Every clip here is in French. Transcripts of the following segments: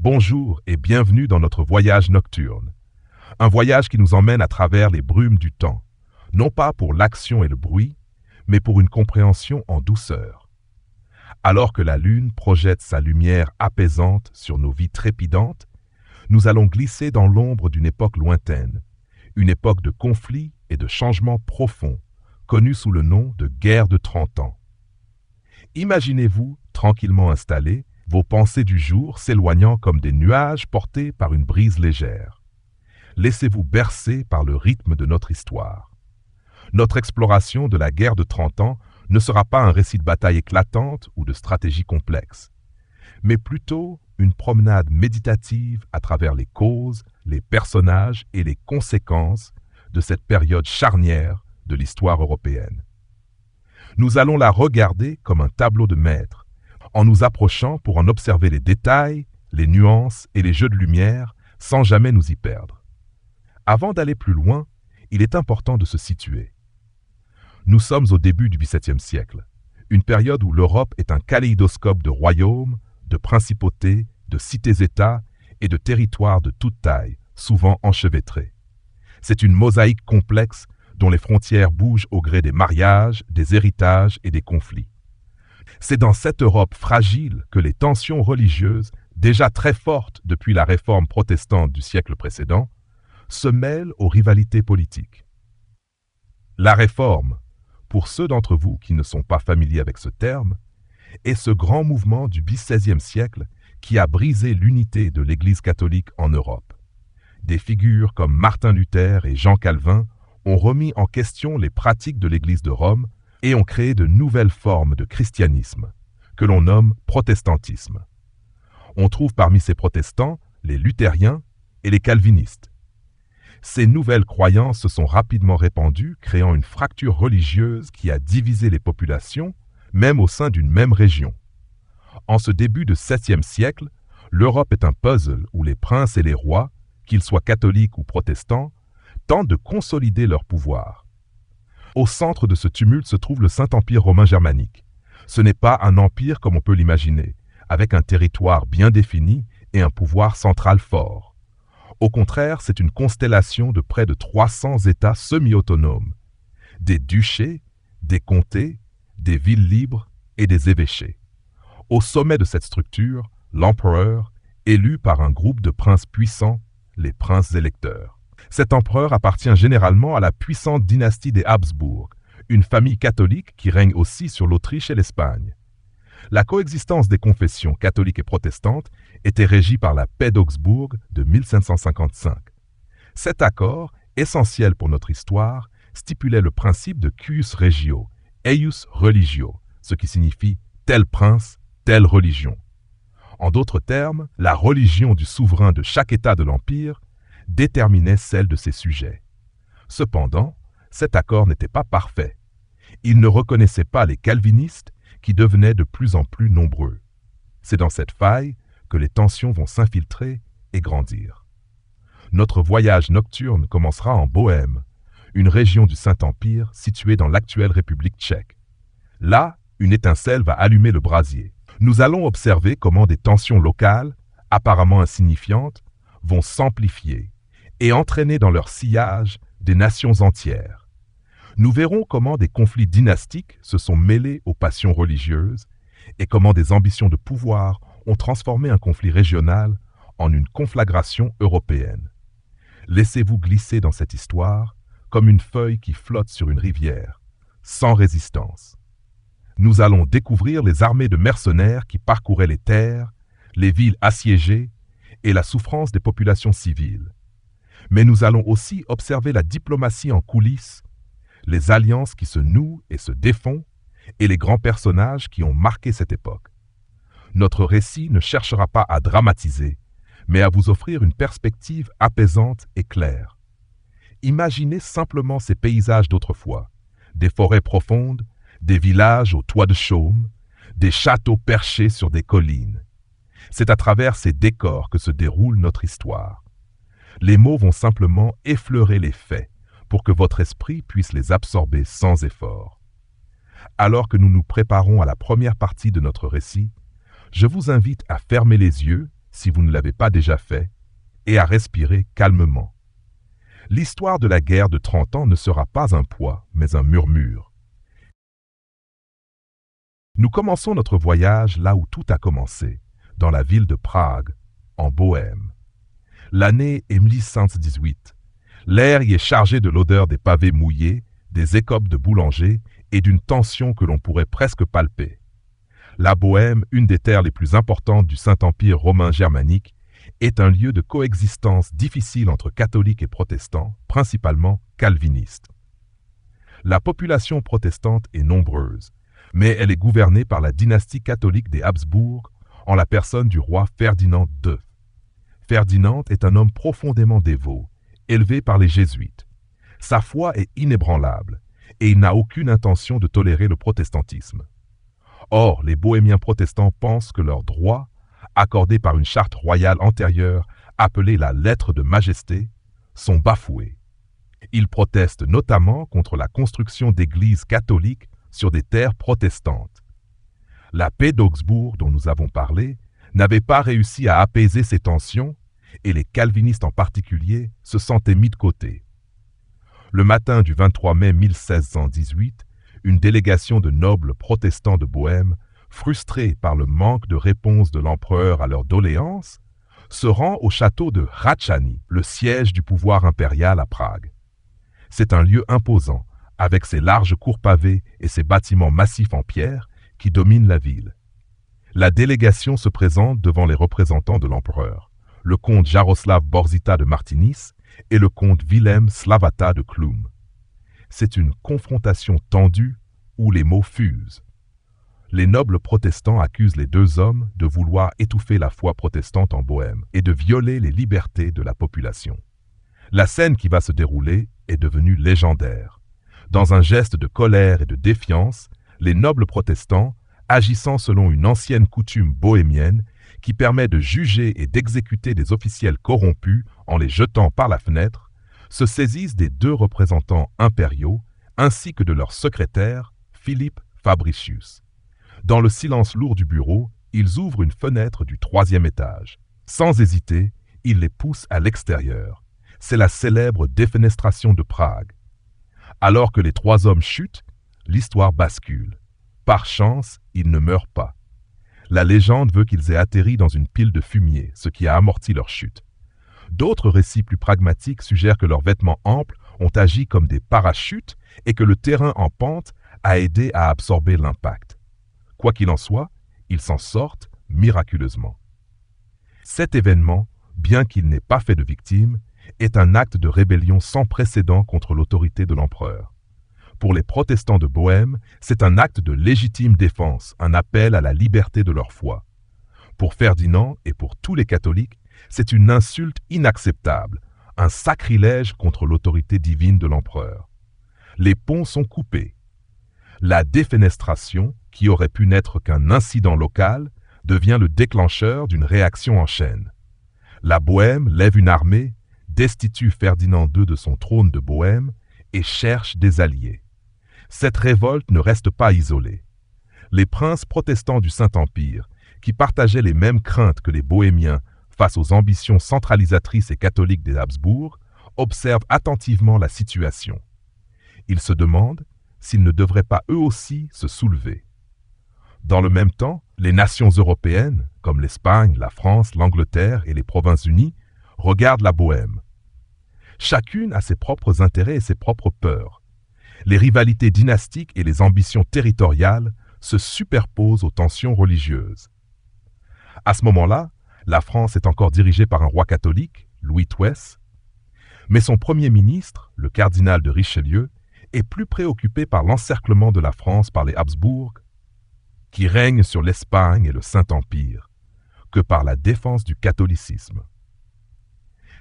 Bonjour et bienvenue dans notre voyage nocturne. Un voyage qui nous emmène à travers les brumes du temps, non pas pour l'action et le bruit, mais pour une compréhension en douceur. Alors que la lune projette sa lumière apaisante sur nos vies trépidantes, nous allons glisser dans l'ombre d'une époque lointaine, une époque de conflits et de changements profonds, connue sous le nom de guerre de 30 ans. Imaginez-vous tranquillement installé, vos pensées du jour s'éloignant comme des nuages portés par une brise légère. Laissez-vous bercer par le rythme de notre histoire. Notre exploration de la guerre de 30 ans ne sera pas un récit de bataille éclatante ou de stratégie complexe, mais plutôt une promenade méditative à travers les causes, les personnages et les conséquences de cette période charnière de l'histoire européenne. Nous allons la regarder comme un tableau de maître, en nous approchant pour en observer les détails, les nuances et les jeux de lumière sans jamais nous y perdre. Avant d'aller plus loin, il est important de se situer. Nous sommes au début du XVIIe siècle, une période où l'Europe est un kaléidoscope de royaumes, de principautés, de cités-États et de territoires de toute taille, souvent enchevêtrés. C'est une mosaïque complexe dont les frontières bougent au gré des mariages, des héritages et des conflits. C'est dans cette Europe fragile que les tensions religieuses, déjà très fortes depuis la réforme protestante du siècle précédent, se mêlent aux rivalités politiques. La réforme, pour ceux d'entre vous qui ne sont pas familiers avec ce terme, est ce grand mouvement du XVIe siècle qui a brisé l'unité de l'Église catholique en Europe. Des figures comme Martin Luther et Jean Calvin ont remis en question les pratiques de l'Église de Rome et ont créé de nouvelles formes de christianisme, que l'on nomme protestantisme. On trouve parmi ces protestants les luthériens et les calvinistes. Ces nouvelles croyances se sont rapidement répandues, créant une fracture religieuse qui a divisé les populations, même au sein d'une même région. En ce début de 7e siècle, l'Europe est un puzzle où les princes et les rois, qu'ils soient catholiques ou protestants, tentent de consolider leur pouvoir. Au centre de ce tumulte se trouve le Saint-Empire romain germanique. Ce n'est pas un empire comme on peut l'imaginer, avec un territoire bien défini et un pouvoir central fort. Au contraire, c'est une constellation de près de 300 États semi-autonomes, des duchés, des comtés, des villes libres et des évêchés. Au sommet de cette structure, l'empereur, élu par un groupe de princes puissants, les princes électeurs. Cet empereur appartient généralement à la puissante dynastie des Habsbourg, une famille catholique qui règne aussi sur l'Autriche et l'Espagne. La coexistence des confessions catholiques et protestantes était régie par la paix d'Augsbourg de 1555. Cet accord, essentiel pour notre histoire, stipulait le principe de cuius regio, eius religio, ce qui signifie tel prince, telle religion. En d'autres termes, la religion du souverain de chaque État de l'Empire déterminait celle de ses sujets. Cependant, cet accord n'était pas parfait. Il ne reconnaissait pas les calvinistes qui devenaient de plus en plus nombreux. C'est dans cette faille que les tensions vont s'infiltrer et grandir. Notre voyage nocturne commencera en Bohême, une région du Saint-Empire située dans l'actuelle République tchèque. Là, une étincelle va allumer le brasier. Nous allons observer comment des tensions locales, apparemment insignifiantes, vont s'amplifier et entraîner dans leur sillage des nations entières. Nous verrons comment des conflits dynastiques se sont mêlés aux passions religieuses et comment des ambitions de pouvoir ont transformé un conflit régional en une conflagration européenne. Laissez-vous glisser dans cette histoire comme une feuille qui flotte sur une rivière, sans résistance. Nous allons découvrir les armées de mercenaires qui parcouraient les terres, les villes assiégées et la souffrance des populations civiles. Mais nous allons aussi observer la diplomatie en coulisses, les alliances qui se nouent et se défont, et les grands personnages qui ont marqué cette époque. Notre récit ne cherchera pas à dramatiser, mais à vous offrir une perspective apaisante et claire. Imaginez simplement ces paysages d'autrefois, des forêts profondes, des villages aux toits de chaume, des châteaux perchés sur des collines. C'est à travers ces décors que se déroule notre histoire. Les mots vont simplement effleurer les faits pour que votre esprit puisse les absorber sans effort. Alors que nous nous préparons à la première partie de notre récit, je vous invite à fermer les yeux si vous ne l'avez pas déjà fait, et à respirer calmement. L'histoire de la guerre de 30 ans ne sera pas un poids, mais un murmure. Nous commençons notre voyage là où tout a commencé, dans la ville de Prague, en Bohême. L'année est 1118. L'air y est chargé de l'odeur des pavés mouillés, des écopes de boulanger et d'une tension que l'on pourrait presque palper. La Bohême, une des terres les plus importantes du Saint-Empire romain germanique, est un lieu de coexistence difficile entre catholiques et protestants, principalement calvinistes. La population protestante est nombreuse, mais elle est gouvernée par la dynastie catholique des Habsbourg en la personne du roi Ferdinand II. Ferdinand est un homme profondément dévot, élevé par les jésuites. Sa foi est inébranlable et il n'a aucune intention de tolérer le protestantisme. Or, les bohémiens protestants pensent que leurs droits, accordés par une charte royale antérieure appelée la Lettre de Majesté, sont bafoués. Ils protestent notamment contre la construction d'églises catholiques sur des terres protestantes. La paix d'Augsbourg dont nous avons parlé n'avait pas réussi à apaiser ces tensions et les calvinistes en particulier se sentaient mis de côté. Le matin du 23 mai 1618, une délégation de nobles protestants de Bohême, frustrés par le manque de réponse de l'empereur à leurs doléances, se rend au château de Hradčany, le siège du pouvoir impérial à Prague. C'est un lieu imposant, avec ses larges cours pavées et ses bâtiments massifs en pierre qui dominent la ville. La délégation se présente devant les représentants de l'empereur, le comte Jaroslav Borzita de Martinis et le comte Wilhelm Slavata de Chlum. C'est une confrontation tendue où les mots fusent. Les nobles protestants accusent les deux hommes de vouloir étouffer la foi protestante en Bohême et de violer les libertés de la population. La scène qui va se dérouler est devenue légendaire. Dans un geste de colère et de défiance, les nobles protestants, agissant selon une ancienne coutume bohémienne qui permet de juger et d'exécuter des officiels corrompus en les jetant par la fenêtre, se saisissent des deux représentants impériaux ainsi que de leur secrétaire, Philippe Fabricius. Dans le silence lourd du bureau, ils ouvrent une fenêtre du 3e étage. Sans hésiter, ils les poussent à l'extérieur. C'est la célèbre défenestration de Prague. Alors que les trois hommes chutent, l'histoire bascule. Par chance, ils ne meurent pas. La légende veut qu'ils aient atterri dans une pile de fumier, ce qui a amorti leur chute. D'autres récits plus pragmatiques suggèrent que leurs vêtements amples ont agi comme des parachutes et que le terrain en pente a aidé à absorber l'impact. Quoi qu'il en soit, ils s'en sortent miraculeusement. Cet événement, bien qu'il n'ait pas fait de victimes, est un acte de rébellion sans précédent contre l'autorité de l'empereur. Pour les protestants de Bohême, c'est un acte de légitime défense, un appel à la liberté de leur foi. Pour Ferdinand et pour tous les catholiques, c'est une insulte inacceptable, un sacrilège contre l'autorité divine de l'empereur. Les ponts sont coupés. La défenestration, qui aurait pu n'être qu'un incident local, devient le déclencheur d'une réaction en chaîne. La Bohême lève une armée, destitue Ferdinand II de son trône de Bohême et cherche des alliés. Cette révolte ne reste pas isolée. Les princes protestants du Saint-Empire, qui partageaient les mêmes craintes que les bohémiens face aux ambitions centralisatrices et catholiques des Habsbourg, observent attentivement la situation. Ils se demandent s'ils ne devraient pas eux aussi se soulever. Dans le même temps, les nations européennes, comme l'Espagne, la France, l'Angleterre et les Provinces-Unies, regardent la Bohême. Chacune a ses propres intérêts et ses propres peurs. Les rivalités dynastiques et les ambitions territoriales se superposent aux tensions religieuses. À ce moment-là, la France est encore dirigée par un roi catholique, Louis XII, mais son premier ministre, le cardinal de Richelieu, est plus préoccupé par l'encerclement de la France par les Habsbourg, qui règnent sur l'Espagne et le Saint-Empire, que par la défense du catholicisme.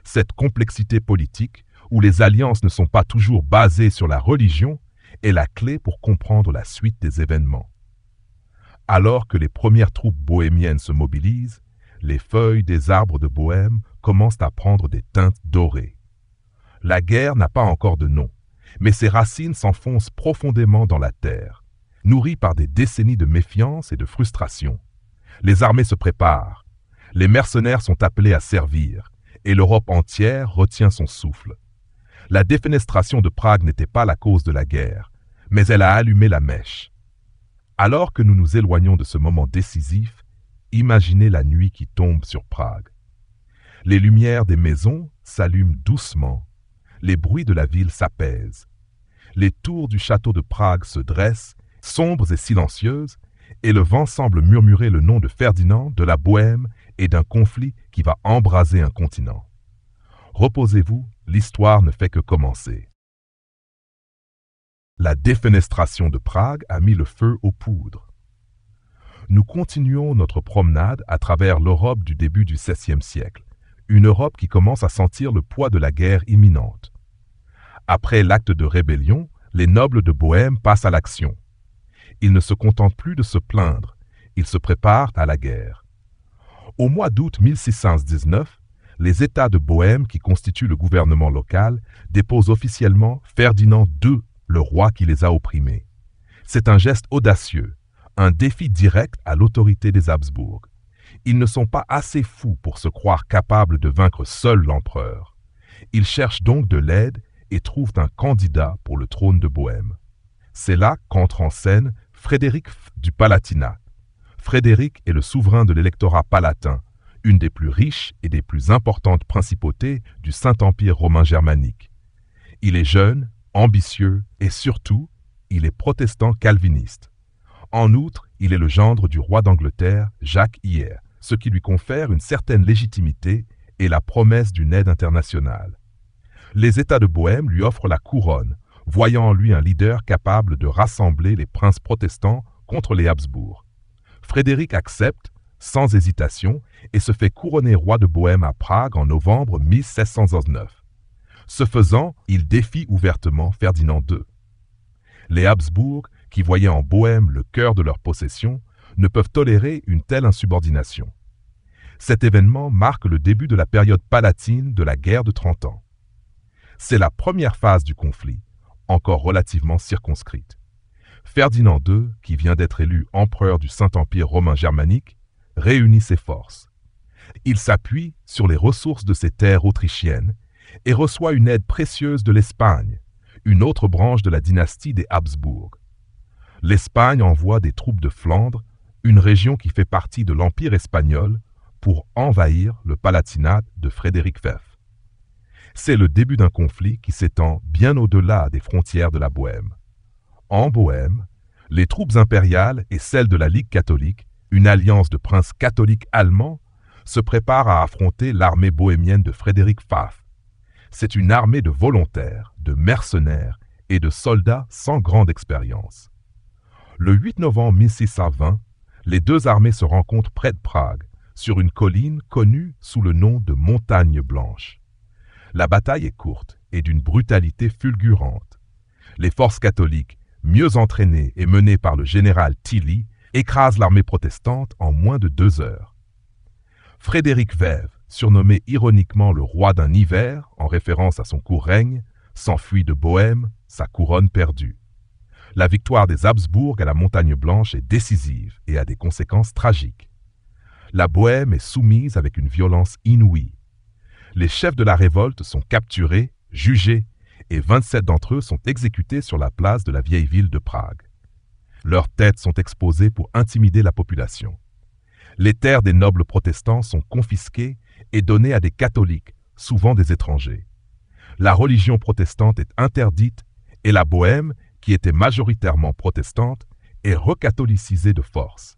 Cette complexité politique, où les alliances ne sont pas toujours basées sur la religion, est la clé pour comprendre la suite des événements. Alors que les premières troupes bohémiennes se mobilisent, les feuilles des arbres de Bohême commencent à prendre des teintes dorées. La guerre n'a pas encore de nom, mais ses racines s'enfoncent profondément dans la terre, nourries par des décennies de méfiance et de frustration. Les armées se préparent. Les mercenaires sont appelés à servir, et l'Europe entière retient son souffle. La défenestration de Prague n'était pas la cause de la guerre, mais elle a allumé la mèche. Alors que nous nous éloignons de ce moment décisif, imaginez la nuit qui tombe sur Prague. Les lumières des maisons s'allument doucement, les bruits de la ville s'apaisent. Les tours du château de Prague se dressent, sombres et silencieuses, et le vent semble murmurer le nom de Ferdinand, de la Bohême et d'un conflit qui va embraser un continent. Reposez-vous, l'histoire ne fait que commencer. La défenestration de Prague a mis le feu aux poudres. Nous continuons notre promenade à travers l'Europe du début du XVIe siècle, une Europe qui commence à sentir le poids de la guerre imminente. Après l'acte de rébellion, les nobles de Bohême passent à l'action. Ils ne se contentent plus de se plaindre, ils se préparent à la guerre. Au mois d'août 1619, les États de Bohême qui constituent le gouvernement local déposent officiellement Ferdinand II, le roi qui les a opprimés. C'est un geste audacieux, un défi direct à l'autorité des Habsbourg. Ils ne sont pas assez fous pour se croire capables de vaincre seuls l'empereur. Ils cherchent donc de l'aide et trouvent un candidat pour le trône de Bohême. C'est là qu'entre en scène Frédéric du Palatinat. Frédéric est le souverain de l'électorat palatin, une des plus riches et des plus importantes principautés du Saint-Empire romain germanique. Il est jeune, ambitieux et surtout, il est protestant calviniste. En outre, il est le gendre du roi d'Angleterre, Jacques Hier, ce qui lui confère une certaine légitimité et la promesse d'une aide internationale. Les États de Bohême lui offrent la couronne, voyant en lui un leader capable de rassembler les princes protestants contre les Habsbourg. Frédéric accepte, sans hésitation, et se fait couronner roi de Bohême à Prague en novembre 1619. Ce faisant, il défie ouvertement Ferdinand II. Les Habsbourg, qui voyaient en Bohême le cœur de leur possession, ne peuvent tolérer une telle insubordination. Cet événement marque le début de la période palatine de la guerre de 30 ans. C'est la première phase du conflit, encore relativement circonscrite. Ferdinand II, qui vient d'être élu empereur du Saint-Empire romain germanique, réunit ses forces. Il s'appuie sur les ressources de ses terres autrichiennes et reçoit une aide précieuse de l'Espagne, une autre branche de la dynastie des Habsbourg. L'Espagne envoie des troupes de Flandre, une région qui fait partie de l'Empire espagnol, pour envahir le Palatinat de Frédéric V. C'est le début d'un conflit qui s'étend bien au-delà des frontières de la Bohême. En Bohême, les troupes impériales et celles de la Ligue catholique, une alliance de princes catholiques allemands, se préparent à affronter l'armée bohémienne de Frédéric V. C'est une armée de volontaires, de mercenaires et de soldats sans grande expérience. Le 8 novembre 1620, les deux armées se rencontrent près de Prague, sur une colline connue sous le nom de Montagne Blanche. La bataille est courte et d'une brutalité fulgurante. Les forces catholiques, mieux entraînées et menées par le général Tilly, écrasent l'armée protestante en moins de 2 heures. Frédéric V, surnommé ironiquement le roi d'un hiver, en référence à son court règne, s'enfuit de Bohême, sa couronne perdue. La victoire des Habsbourg à la Montagne Blanche est décisive et a des conséquences tragiques. La Bohême est soumise avec une violence inouïe. Les chefs de la révolte sont capturés, jugés, et 27 d'entre eux sont exécutés sur la place de la vieille ville de Prague. Leurs têtes sont exposées pour intimider la population. Les terres des nobles protestants sont confisquées et données à des catholiques, souvent des étrangers. La religion protestante est interdite et la Bohême, qui était majoritairement protestante, est recatholicisée de force.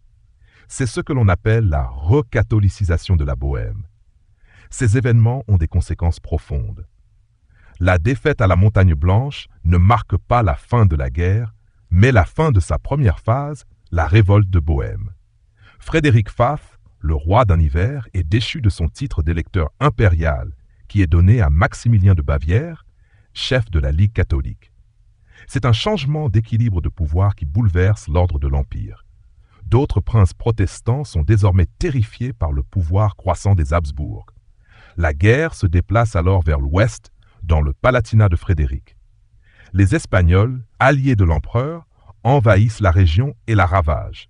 C'est ce que l'on appelle la recatholicisation de la Bohême. Ces événements ont des conséquences profondes. La défaite à la Montagne Blanche ne marque pas la fin de la guerre, mais la fin de sa première phase, la révolte de Bohême. Frédéric V, le roi d'un hiver, est déchu de son titre d'électeur impérial, qui est donné à Maximilien de Bavière, chef de la Ligue catholique. C'est un changement d'équilibre de pouvoir qui bouleverse l'ordre de l'Empire. D'autres princes protestants sont désormais terrifiés par le pouvoir croissant des Habsbourg. La guerre se déplace alors vers l'ouest, dans le Palatinat de Frédéric. Les Espagnols, alliés de l'empereur, envahissent la région et la ravagent.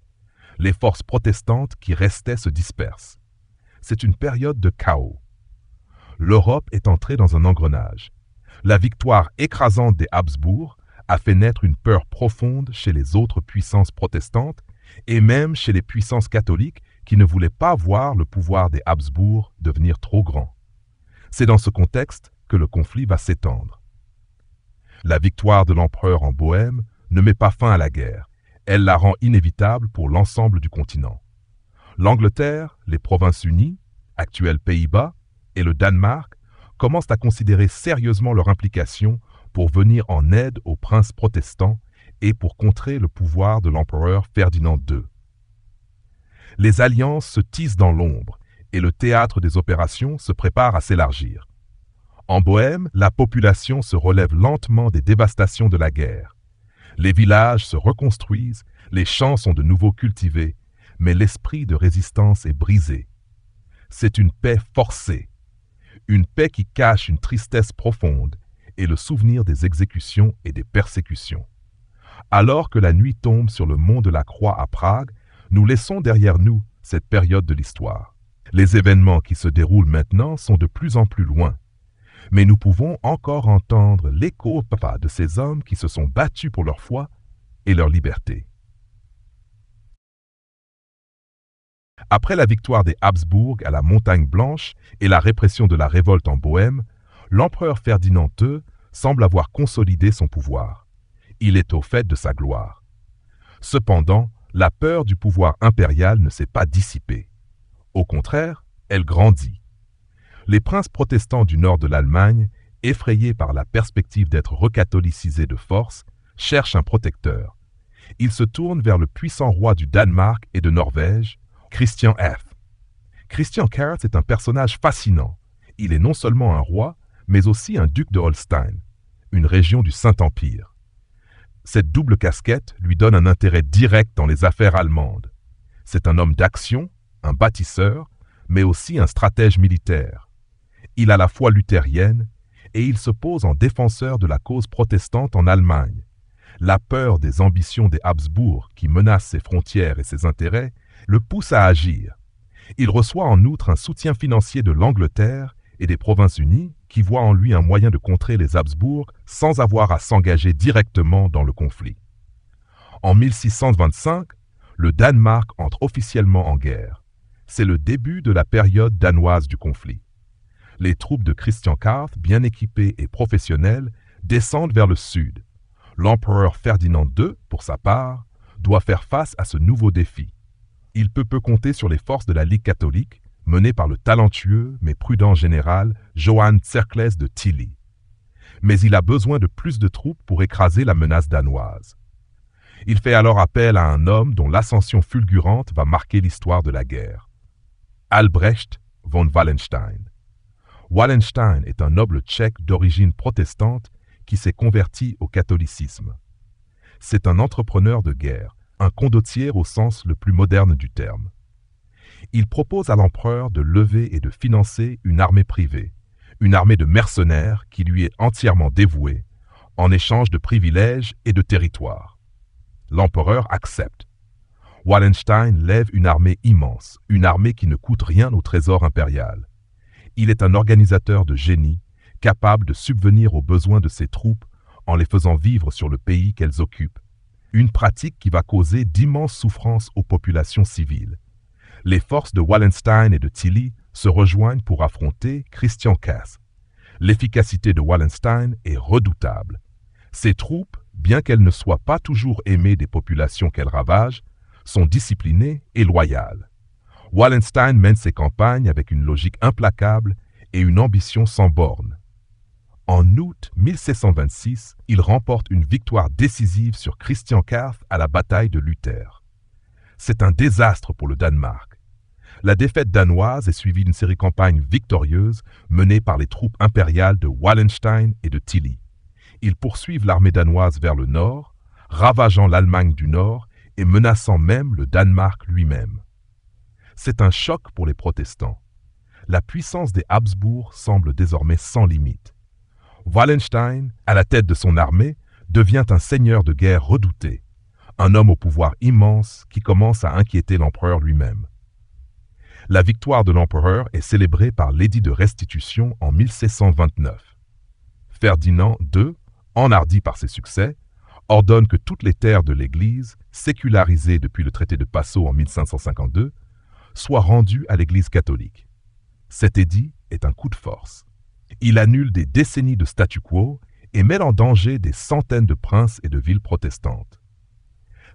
Les forces protestantes qui restaient se dispersent. c'est une période de chaos. L'Europe est entrée dans un engrenage. La victoire écrasante des Habsbourg a fait naître une peur profonde chez les autres puissances protestantes et même chez les puissances catholiques qui ne voulaient pas voir le pouvoir des Habsbourg devenir trop grand. C'est dans ce contexte que le conflit va s'étendre. La victoire de l'empereur en Bohême ne met pas fin à la guerre, elle la rend inévitable pour l'ensemble du continent. L'Angleterre, les Provinces-Unies, actuels Pays-Bas, et le Danemark commencent à considérer sérieusement leur implication pour venir en aide aux princes protestants et pour contrer le pouvoir de l'empereur Ferdinand II. Les alliances se tissent dans l'ombre et le théâtre des opérations se prépare à s'élargir. En Bohême, la population se relève lentement des dévastations de la guerre. Les villages se reconstruisent, les champs sont de nouveau cultivés, mais l'esprit de résistance est brisé. C'est une paix forcée, une paix qui cache une tristesse profonde et le souvenir des exécutions et des persécutions. Alors que la nuit tombe sur le mont de la Croix à Prague, nous laissons derrière nous cette période de l'histoire. Les événements qui se déroulent maintenant sont de plus en plus loin, mais nous pouvons encore entendre l'écho de ces hommes qui se sont battus pour leur foi et leur liberté. Après la victoire des Habsbourg à la Montagne Blanche et la répression de la révolte en Bohême, l'empereur Ferdinand II semble avoir consolidé son pouvoir. Il est au fait de sa gloire. Cependant, la peur du pouvoir impérial ne s'est pas dissipée. Au contraire, elle grandit. Les princes protestants du nord de l'Allemagne, effrayés par la perspective d'être recatolicisés de force, cherchent un protecteur. Ils se tournent vers le puissant roi du Danemark et de Norvège, Christian F. Christian Carth est un personnage fascinant. Il est non seulement un roi, mais aussi un duc de Holstein, une région du Saint-Empire. Cette double casquette lui donne un intérêt direct dans les affaires allemandes. C'est un homme d'action, un bâtisseur, mais aussi un stratège militaire. Il a la foi luthérienne et il se pose en défenseur de la cause protestante en Allemagne. La peur des ambitions des Habsbourg qui menacent ses frontières et ses intérêts le pousse à agir. Il reçoit en outre un soutien financier de l'Angleterre et des Provinces-Unies qui voient en lui un moyen de contrer les Habsbourg sans avoir à s'engager directement dans le conflit. En 1625, le Danemark entre officiellement en guerre. C'est le début de la période danoise du conflit. Les troupes de Christian Carth, bien équipées et professionnelles, descendent vers le sud. L'empereur Ferdinand II, pour sa part, doit faire face à ce nouveau défi. Il peut peu compter sur les forces de la Ligue catholique, menée par le talentueux mais prudent général Johan Tserclaes de Tilly. Mais il a besoin de plus de troupes pour écraser la menace danoise. Il fait alors appel à un homme dont l'ascension fulgurante va marquer l'histoire de la guerre. Albrecht von Wallenstein. Wallenstein est un noble tchèque d'origine protestante qui s'est converti au catholicisme. C'est un entrepreneur de guerre, un condottier au sens le plus moderne du terme. Il propose à l'empereur de lever et de financer une armée privée, une armée de mercenaires qui lui est entièrement dévouée, en échange de privilèges et de territoires. L'empereur accepte. Wallenstein lève une armée immense, une armée qui ne coûte rien au trésor impérial. Il est un organisateur de génie, capable de subvenir aux besoins de ses troupes en les faisant vivre sur le pays qu'elles occupent, une pratique qui va causer d'immenses souffrances aux populations civiles. Les forces de Wallenstein et de Tilly se rejoignent pour affronter Christian Carth. L'efficacité de Wallenstein est redoutable. Ses troupes, bien qu'elles ne soient pas toujours aimées des populations qu'elles ravagent, sont disciplinées et loyales. Wallenstein mène ses campagnes avec une logique implacable et une ambition sans bornes. En août 1726, il remporte une victoire décisive sur Christian Carth à la bataille de Luther. C'est un désastre pour le Danemark. La défaite danoise est suivie d'une série de campagnes victorieuses menées par les troupes impériales de Wallenstein et de Tilly. Ils poursuivent l'armée danoise vers le nord, ravageant l'Allemagne du Nord et menaçant même le Danemark lui-même. C'est un choc pour les protestants. La puissance des Habsbourg semble désormais sans limite. Wallenstein, à la tête de son armée, devient un seigneur de guerre redouté, un homme au pouvoir immense qui commence à inquiéter l'empereur lui-même. La victoire de l'empereur est célébrée par l'édit de restitution en 1629. Ferdinand II, enhardi par ses succès, ordonne que toutes les terres de l'Église, sécularisées depuis le traité de Passau en 1552, soient rendues à l'Église catholique. Cet édit est un coup de force. Il annule des décennies de statu quo et met en danger des centaines de princes et de villes protestantes.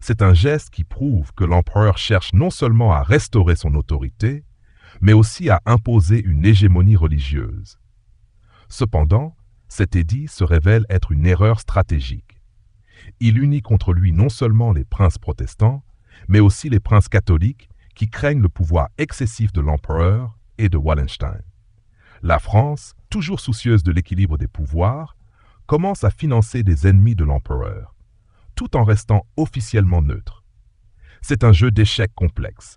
C'est un geste qui prouve que l'empereur cherche non seulement à restaurer son autorité, mais aussi à imposer une hégémonie religieuse. Cependant, cet édit se révèle être une erreur stratégique. Il unit contre lui non seulement les princes protestants, mais aussi les princes catholiques qui craignent le pouvoir excessif de l'empereur et de Wallenstein. La France, toujours soucieuse de l'équilibre des pouvoirs, commence à financer des ennemis de l'empereur, tout en restant officiellement neutre. C'est un jeu d'échecs complexe.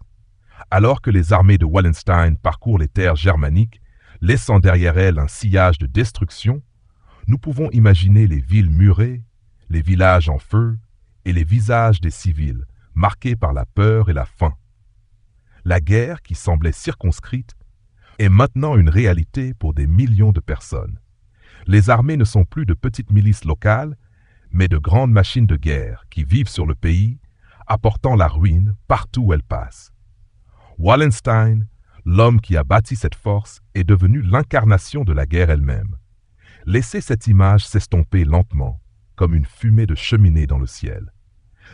Alors que les armées de Wallenstein parcourent les terres germaniques, laissant derrière elles un sillage de destruction, nous pouvons imaginer les villes murées, les villages en feu et les visages des civils, marqués par la peur et la faim. La guerre, qui semblait circonscrite, est maintenant une réalité pour des millions de personnes. Les armées ne sont plus de petites milices locales, mais de grandes machines de guerre qui vivent sur le pays, apportant la ruine partout où elles passent. Wallenstein, l'homme qui a bâti cette force, est devenu l'incarnation de la guerre elle-même. Laissez cette image s'estomper lentement, comme une fumée de cheminée dans le ciel.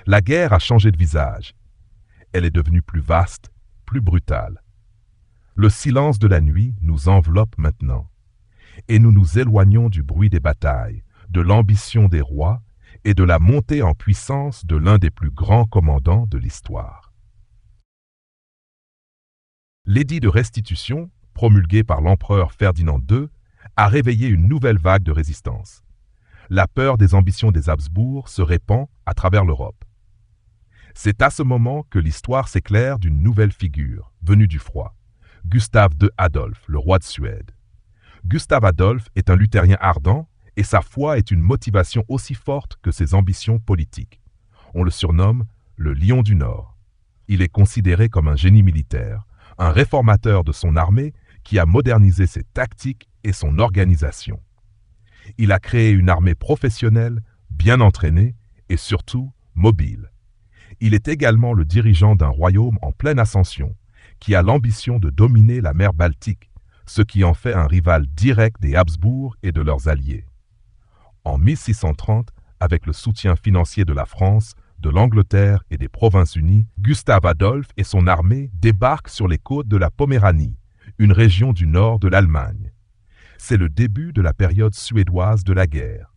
La guerre a changé de visage. Elle est devenue plus vaste, plus brutale. Le silence de la nuit nous enveloppe maintenant, et nous nous éloignons du bruit des batailles, de l'ambition des rois et de la montée en puissance de l'un des plus grands commandants de l'histoire. L'édit de restitution, promulgué par l'empereur Ferdinand II, a réveillé une nouvelle vague de résistance. La peur des ambitions des Habsbourg se répand à travers l'Europe. C'est à ce moment que l'histoire s'éclaire d'une nouvelle figure, venue du froid, Gustave II Adolphe, le roi de Suède. Gustave Adolphe est un luthérien ardent et sa foi est une motivation aussi forte que ses ambitions politiques. On le surnomme le Lion du Nord. Il est considéré comme un génie militaire, un réformateur de son armée qui a modernisé ses tactiques et son organisation. Il a créé une armée professionnelle, bien entraînée et surtout mobile. Il est également le dirigeant d'un royaume en pleine ascension, qui a l'ambition de dominer la mer Baltique, ce qui en fait un rival direct des Habsbourg et de leurs alliés. En 1630, avec le soutien financier de la France, de l'Angleterre et des Provinces-Unies, Gustave Adolphe et son armée débarquent sur les côtes de la Poméranie, une région du nord de l'Allemagne. C'est le début de la période suédoise de la guerre.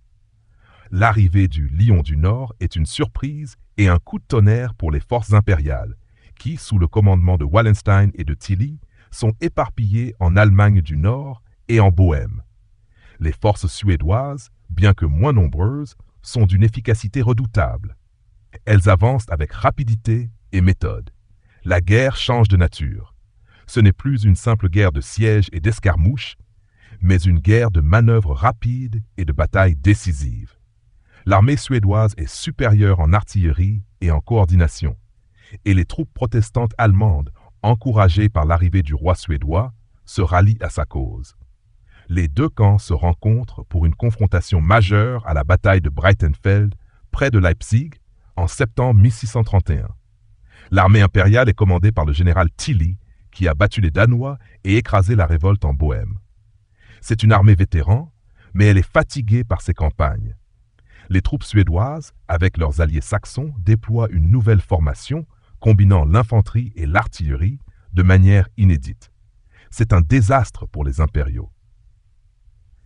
L'arrivée du Lion du Nord est une surprise et un coup de tonnerre pour les forces impériales, qui, sous le commandement de Wallenstein et de Tilly, sont éparpillées en Allemagne du Nord et en Bohême. Les forces suédoises, bien que moins nombreuses, sont d'une efficacité redoutable. Elles avancent avec rapidité et méthode. La guerre change de nature. Ce n'est plus une simple guerre de siège et d'escarmouches, mais une guerre de manœuvres rapides et de batailles décisives. L'armée suédoise est supérieure en artillerie et en coordination, et les troupes protestantes allemandes, encouragées par l'arrivée du roi suédois, se rallient à sa cause. Les deux camps se rencontrent pour une confrontation majeure à la bataille de Breitenfeld, près de Leipzig, en septembre 1631. L'armée impériale est commandée par le général Tilly, qui a battu les Danois et écrasé la révolte en Bohême. C'est une armée vétéran, mais elle est fatiguée par ses campagnes. Les troupes suédoises, avec leurs alliés saxons, déploient une nouvelle formation, combinant l'infanterie et l'artillerie de manière inédite. C'est un désastre pour les impériaux.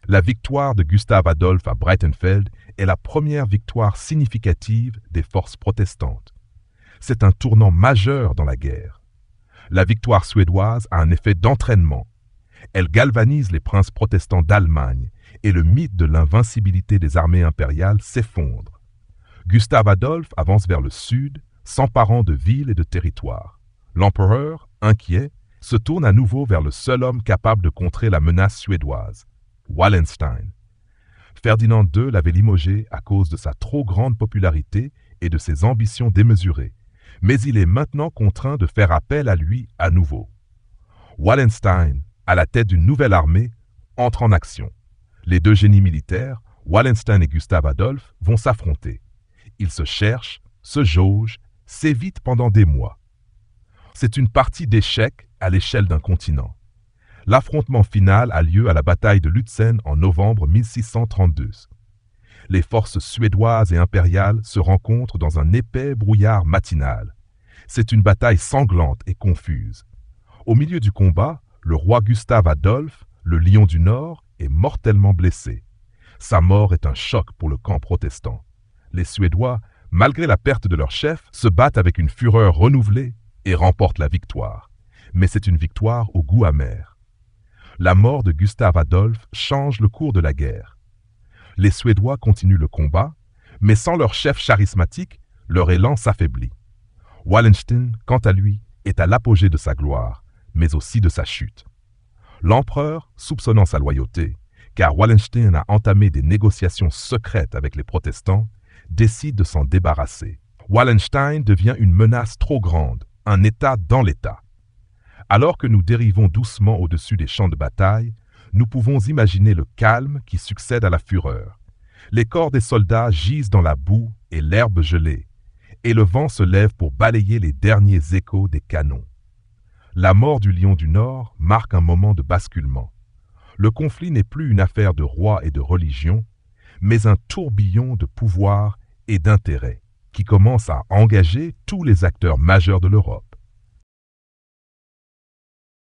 La victoire de Gustave Adolphe à Breitenfeld est la première victoire significative des forces protestantes. C'est un tournant majeur dans la guerre. La victoire suédoise a un effet d'entraînement. Elle galvanise les princes protestants d'Allemagne et le mythe de l'invincibilité des armées impériales s'effondre. Gustave Adolphe avance vers le sud, s'emparant de villes et de territoires. L'empereur, inquiet, se tourne à nouveau vers le seul homme capable de contrer la menace suédoise, Wallenstein. Ferdinand II l'avait limogé à cause de sa trop grande popularité et de ses ambitions démesurées, mais il est maintenant contraint de faire appel à lui à nouveau. Wallenstein, à la tête d'une nouvelle armée, entre en action. Les deux génies militaires, Wallenstein et Gustave Adolphe, vont s'affronter. Ils se cherchent, se jaugent, s'évitent pendant des mois. C'est une partie d'échecs à l'échelle d'un continent. L'affrontement final a lieu à la bataille de Lützen en novembre 1632. Les forces suédoises et impériales se rencontrent dans un épais brouillard matinal. C'est une bataille sanglante et confuse. Au milieu du combat, le roi Gustave Adolphe, le Lion du Nord, est mortellement blessé. Sa mort est un choc pour le camp protestant. Les Suédois, malgré la perte de leur chef, se battent avec une fureur renouvelée et remportent la victoire. Mais c'est une victoire au goût amer. La mort de Gustave Adolphe change le cours de la guerre. Les Suédois continuent le combat, mais sans leur chef charismatique, leur élan s'affaiblit. Wallenstein, quant à lui, est à l'apogée de sa gloire, mais aussi de sa chute. L'empereur, soupçonnant sa loyauté, car Wallenstein a entamé des négociations secrètes avec les protestants, décide de s'en débarrasser. Wallenstein devient une menace trop grande, un État dans l'État. Alors que nous dérivons doucement au-dessus des champs de bataille, nous pouvons imaginer le calme qui succède à la fureur. Les corps des soldats gisent dans la boue et l'herbe gelée, et le vent se lève pour balayer les derniers échos des canons. La mort du Lion du Nord marque un moment de basculement. Le conflit n'est plus une affaire de roi et de religion, mais un tourbillon de pouvoir et d'intérêt qui commence à engager tous les acteurs majeurs de l'Europe.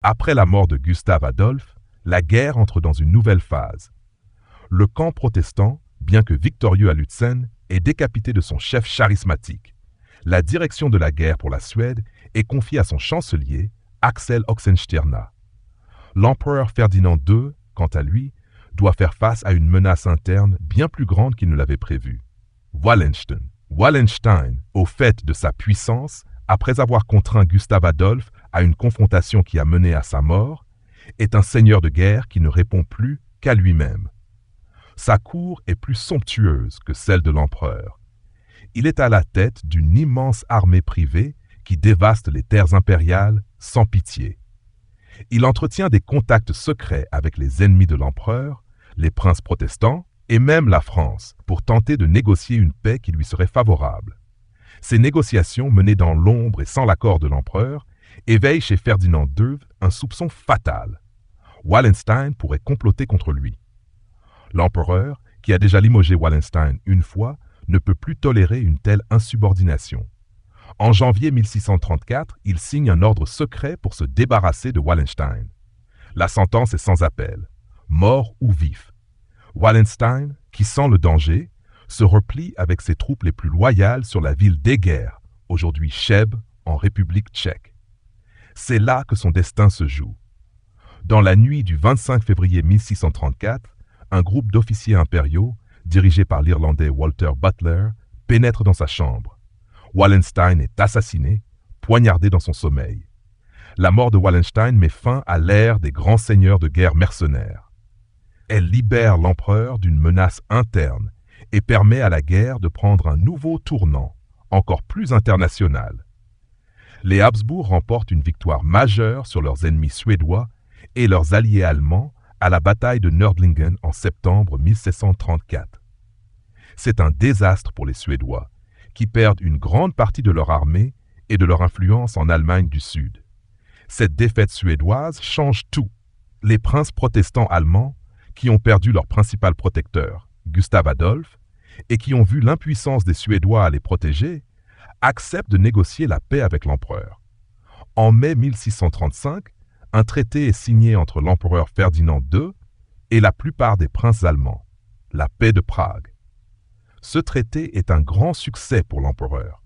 Après la mort de Gustave Adolphe, la guerre entre dans une nouvelle phase. Le camp protestant, bien que victorieux à Lützen, est décapité de son chef charismatique. La direction de la guerre pour la Suède est confiée à son chancelier, Axel Oxenstierna. L'empereur Ferdinand II, quant à lui, doit faire face à une menace interne bien plus grande qu'il ne l'avait prévu. Wallenstein, au fait de sa puissance, après avoir contraint Gustave Adolphe à une confrontation qui a mené à sa mort, est un seigneur de guerre qui ne répond plus qu'à lui-même. Sa cour est plus somptueuse que celle de l'empereur. Il est à la tête d'une immense armée privée qui dévaste les terres impériales sans pitié. Il entretient des contacts secrets avec les ennemis de l'empereur, les princes protestants et même la France pour tenter de négocier une paix qui lui serait favorable. Ces négociations menées dans l'ombre et sans l'accord de l'empereur éveillent chez Ferdinand II un soupçon fatal. Wallenstein pourrait comploter contre lui. L'empereur, qui a déjà limogé Wallenstein une fois, ne peut plus tolérer une telle insubordination. En janvier 1634, il signe un ordre secret pour se débarrasser de Wallenstein. La sentence est sans appel, mort ou vif. Wallenstein, qui sent le danger, se replie avec ses troupes les plus loyales sur la ville d'Eger, aujourd'hui Cheb, en République tchèque. C'est là que son destin se joue. Dans la nuit du 25 février 1634, un groupe d'officiers impériaux, dirigé par l'Irlandais Walter Butler, pénètre dans sa chambre. Wallenstein est assassiné, poignardé dans son sommeil. La mort de Wallenstein met fin à l'ère des grands seigneurs de guerre mercenaires. Elle libère l'empereur d'une menace interne et permet à la guerre de prendre un nouveau tournant, encore plus international. Les Habsbourg remportent une victoire majeure sur leurs ennemis suédois et leurs alliés allemands à la bataille de Nördlingen en septembre 1734. C'est un désastre pour les Suédois, qui perdent une grande partie de leur armée et de leur influence en Allemagne du Sud. Cette défaite suédoise change tout. Les princes protestants allemands, qui ont perdu leur principal protecteur, Gustave Adolphe, et qui ont vu l'impuissance des Suédois à les protéger, acceptent de négocier la paix avec l'empereur. En mai 1635, un traité est signé entre l'empereur Ferdinand II et la plupart des princes allemands, la paix de Prague. Ce traité est un grand succès pour l'empereur.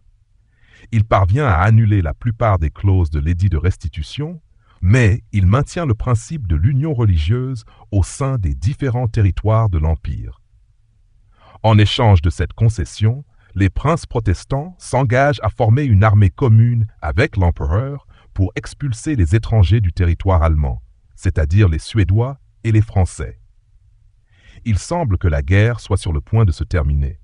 Il parvient à annuler la plupart des clauses de l'édit de restitution, mais il maintient le principe de l'union religieuse au sein des différents territoires de l'Empire. En échange de cette concession, les princes protestants s'engagent à former une armée commune avec l'empereur pour expulser les étrangers du territoire allemand, c'est-à-dire les Suédois et les Français. Il semble que la guerre soit sur le point de se terminer.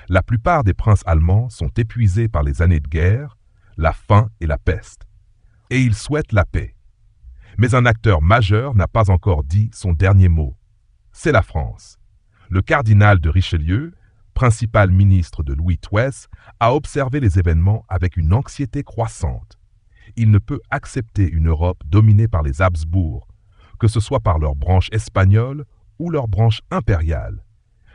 La plupart des princes allemands sont épuisés par les années de guerre, la faim et la peste, et ils souhaitent la paix. Mais un acteur majeur n'a pas encore dit son dernier mot. C'est la France. Le cardinal de Richelieu, principal ministre de Louis XIII, a observé les événements avec une anxiété croissante. Il ne peut accepter une Europe dominée par les Habsbourg, que ce soit par leur branche espagnole ou leur branche impériale.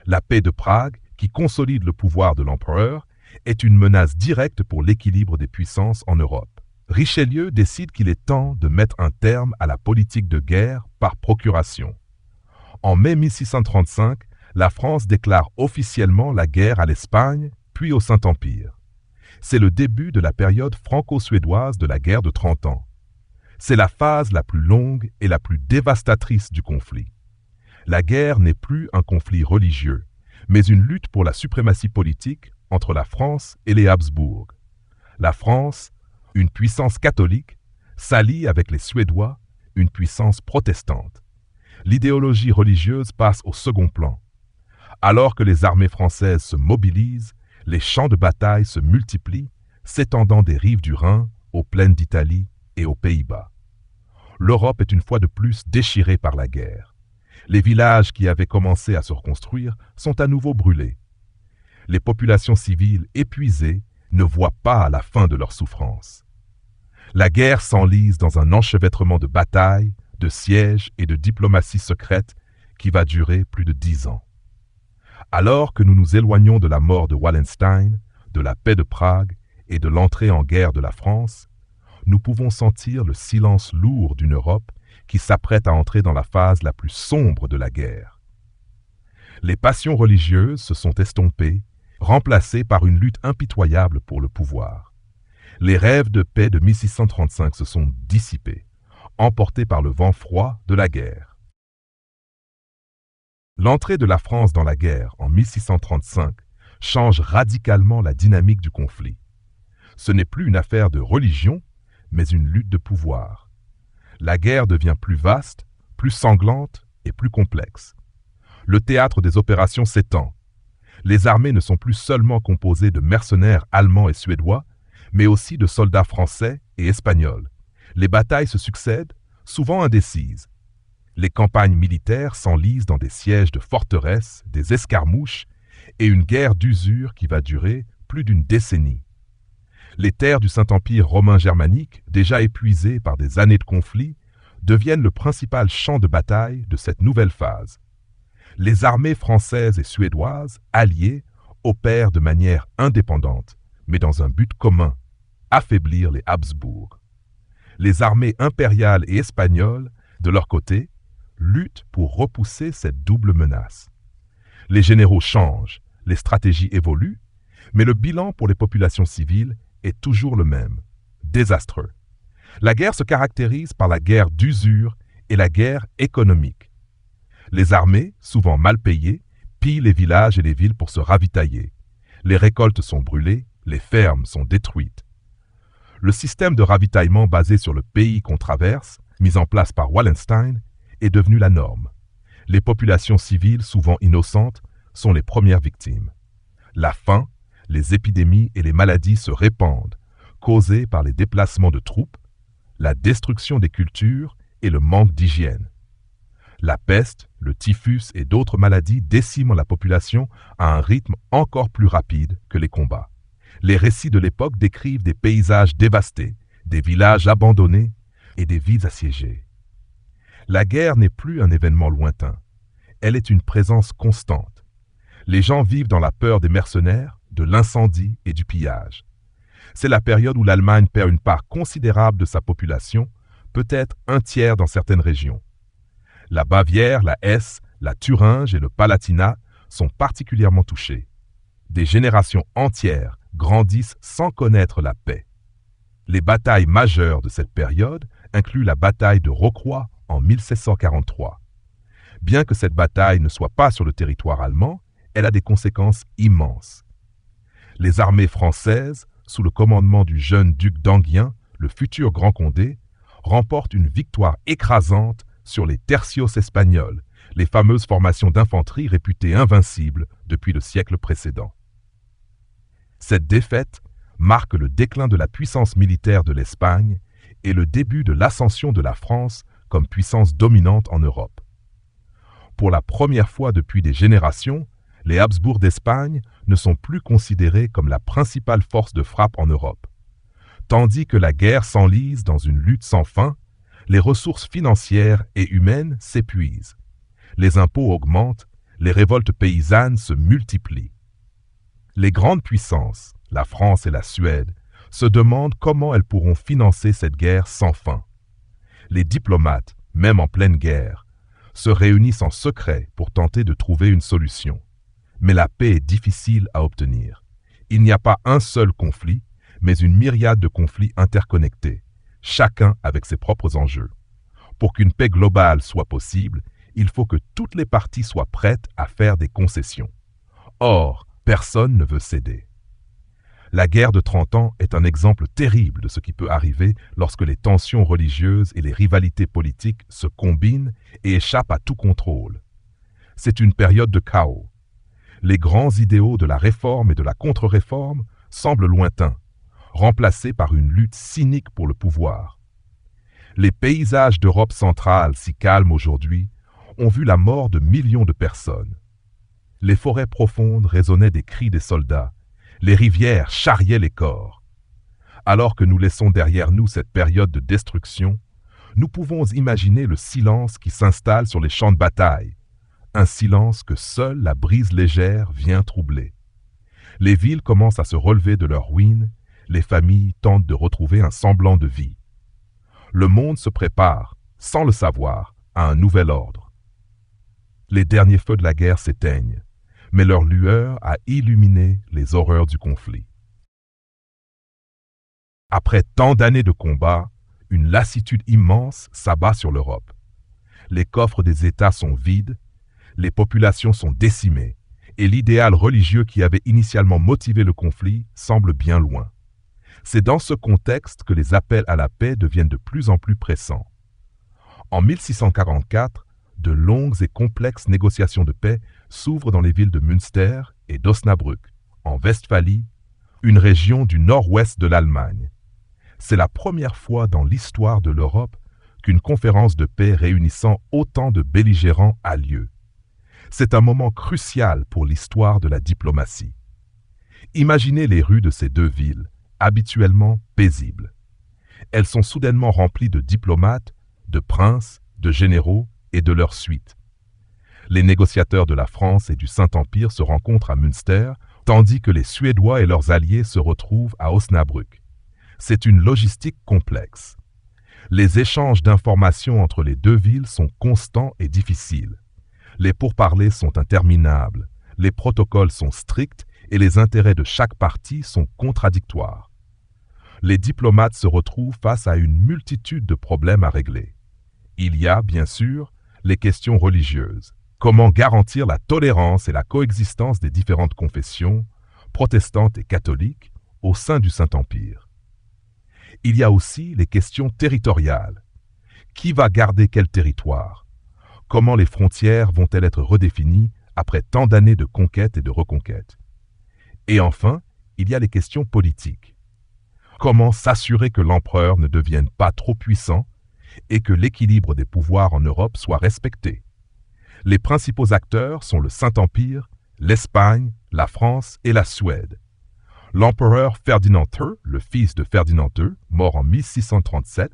La paix de Prague, qui consolide le pouvoir de l'empereur, est une menace directe pour l'équilibre des puissances en Europe. Richelieu décide qu'il est temps de mettre un terme à la politique de guerre par procuration. En mai 1635, la France déclare officiellement la guerre à l'Espagne, puis au Saint-Empire. C'est le début de la période franco-suédoise de la guerre de 30 ans. C'est la phase la plus longue et la plus dévastatrice du conflit. La guerre n'est plus un conflit religieux, mais une lutte pour la suprématie politique entre la France et les Habsbourg. La France, une puissance catholique, s'allie avec les Suédois, une puissance protestante. L'idéologie religieuse passe au second plan. Alors que les armées françaises se mobilisent, les champs de bataille se multiplient, s'étendant des rives du Rhin aux plaines d'Italie et aux Pays-Bas. L'Europe est une fois de plus déchirée par la guerre. Les villages qui avaient commencé à se reconstruire sont à nouveau brûlés. Les populations civiles épuisées ne voient pas la fin de leur souffrance. La guerre s'enlise dans un enchevêtrement de batailles, de sièges et de diplomatie secrète qui va durer plus de 10 ans. Alors que nous nous éloignons de la mort de Wallenstein, de la paix de Prague et de l'entrée en guerre de la France, nous pouvons sentir le silence lourd d'une Europe qui s'apprête à entrer dans la phase la plus sombre de la guerre. Les passions religieuses se sont estompées, remplacées par une lutte impitoyable pour le pouvoir. Les rêves de paix de 1635 se sont dissipés, emportés par le vent froid de la guerre. L'entrée de la France dans la guerre en 1635 change radicalement la dynamique du conflit. Ce n'est plus une affaire de religion, mais une lutte de pouvoir. La guerre devient plus vaste, plus sanglante et plus complexe. Le théâtre des opérations s'étend. Les armées ne sont plus seulement composées de mercenaires allemands et suédois, mais aussi de soldats français et espagnols. Les batailles se succèdent, souvent indécises. Les campagnes militaires s'enlisent dans des sièges de forteresses, des escarmouches et une guerre d'usure qui va durer plus d'une décennie. Les terres du Saint-Empire romain germanique, déjà épuisées par des années de conflits, deviennent le principal champ de bataille de cette nouvelle phase. Les armées françaises et suédoises, alliées, opèrent de manière indépendante, mais dans un but commun, affaiblir les Habsbourg. Les armées impériales et espagnoles, de leur côté, luttent pour repousser cette double menace. Les généraux changent, les stratégies évoluent, mais le bilan pour les populations civiles est toujours le même, désastreux. La guerre se caractérise par la guerre d'usure et la guerre économique. Les armées, souvent mal payées, pillent les villages et les villes pour se ravitailler. Les récoltes sont brûlées, les fermes sont détruites. Le système de ravitaillement basé sur le pays qu'on traverse, mis en place par Wallenstein, est devenu la norme. Les populations civiles, souvent innocentes, sont les premières victimes. La faim, les épidémies et les maladies se répandent, causées par les déplacements de troupes, la destruction des cultures et le manque d'hygiène. La peste, le typhus et d'autres maladies déciment la population à un rythme encore plus rapide que les combats. Les récits de l'époque décrivent des paysages dévastés, des villages abandonnés et des villes assiégées. La guerre n'est plus un événement lointain. Elle est une présence constante. Les gens vivent dans la peur des mercenaires, de l'incendie et du pillage. C'est la période où l'Allemagne perd une part considérable de sa population, peut-être un tiers dans certaines régions. La Bavière, la Hesse, la Thuringe et le Palatinat sont particulièrement touchés. Des générations entières grandissent sans connaître la paix. Les batailles majeures de cette période incluent la bataille de Rocroi en 1743. Bien que cette bataille ne soit pas sur le territoire allemand, elle a des conséquences immenses. Les armées françaises, sous le commandement du jeune duc d'Enghien, le futur Grand Condé, remportent une victoire écrasante sur les tercios espagnols, les fameuses formations d'infanterie réputées invincibles depuis le siècle précédent. Cette défaite marque le déclin de la puissance militaire de l'Espagne et le début de l'ascension de la France comme puissance dominante en Europe. Pour la première fois depuis des générations, les Habsbourg d'Espagne ne sont plus considérés comme la principale force de frappe en Europe. Tandis que la guerre s'enlise dans une lutte sans fin, les ressources financières et humaines s'épuisent. Les impôts augmentent, les révoltes paysannes se multiplient. Les grandes puissances, la France et la Suède, se demandent comment elles pourront financer cette guerre sans fin. Les diplomates, même en pleine guerre, se réunissent en secret pour tenter de trouver une solution. Mais la paix est difficile à obtenir. Il n'y a pas un seul conflit, mais une myriade de conflits interconnectés, chacun avec ses propres enjeux. Pour qu'une paix globale soit possible, il faut que toutes les parties soient prêtes à faire des concessions. Or, personne ne veut céder. La guerre de 30 ans est un exemple terrible de ce qui peut arriver lorsque les tensions religieuses et les rivalités politiques se combinent et échappent à tout contrôle. C'est une période de chaos. Les grands idéaux de la réforme et de la contre-réforme semblent lointains, remplacés par une lutte cynique pour le pouvoir. Les paysages d'Europe centrale, si calmes aujourd'hui, ont vu la mort de millions de personnes. Les forêts profondes résonnaient des cris des soldats, les rivières charriaient les corps. Alors que nous laissons derrière nous cette période de destruction, nous pouvons imaginer le silence qui s'installe sur les champs de bataille, un silence que seule la brise légère vient troubler. Les villes commencent à se relever de leurs ruines, les familles tentent de retrouver un semblant de vie. Le monde se prépare, sans le savoir, à un nouvel ordre. Les derniers feux de la guerre s'éteignent, mais leur lueur a illuminé les horreurs du conflit. Après tant d'années de combats, une lassitude immense s'abat sur l'Europe. Les coffres des États sont vides, les populations sont décimées, et l'idéal religieux qui avait initialement motivé le conflit semble bien loin. C'est dans ce contexte que les appels à la paix deviennent de plus en plus pressants. En 1644, de longues et complexes négociations de paix s'ouvrent dans les villes de Münster et d'Osnabrück, en Westphalie, une région du nord-ouest de l'Allemagne. C'est la première fois dans l'histoire de l'Europe qu'une conférence de paix réunissant autant de belligérants a lieu. C'est un moment crucial pour l'histoire de la diplomatie. Imaginez les rues de ces deux villes, habituellement paisibles. Elles sont soudainement remplies de diplomates, de princes, de généraux et de leurs suites. Les négociateurs de la France et du Saint-Empire se rencontrent à Münster, tandis que les Suédois et leurs alliés se retrouvent à Osnabrück. C'est une logistique complexe. Les échanges d'informations entre les deux villes sont constants et difficiles. Les pourparlers sont interminables, les protocoles sont stricts et les intérêts de chaque partie sont contradictoires. Les diplomates se retrouvent face à une multitude de problèmes à régler. Il y a, bien sûr, les questions religieuses. Comment garantir la tolérance et la coexistence des différentes confessions, protestantes et catholiques, au sein du Saint-Empire? Il y a aussi les questions territoriales. Qui va garder quel territoire? Comment les frontières vont-elles être redéfinies après tant d'années de conquête et de reconquête? Et enfin, il y a les questions politiques. Comment s'assurer que l'empereur ne devienne pas trop puissant et que l'équilibre des pouvoirs en Europe soit respecté? Les principaux acteurs sont le Saint-Empire, l'Espagne, la France et la Suède. L'empereur Ferdinand II, le fils de Ferdinand II, mort en 1637,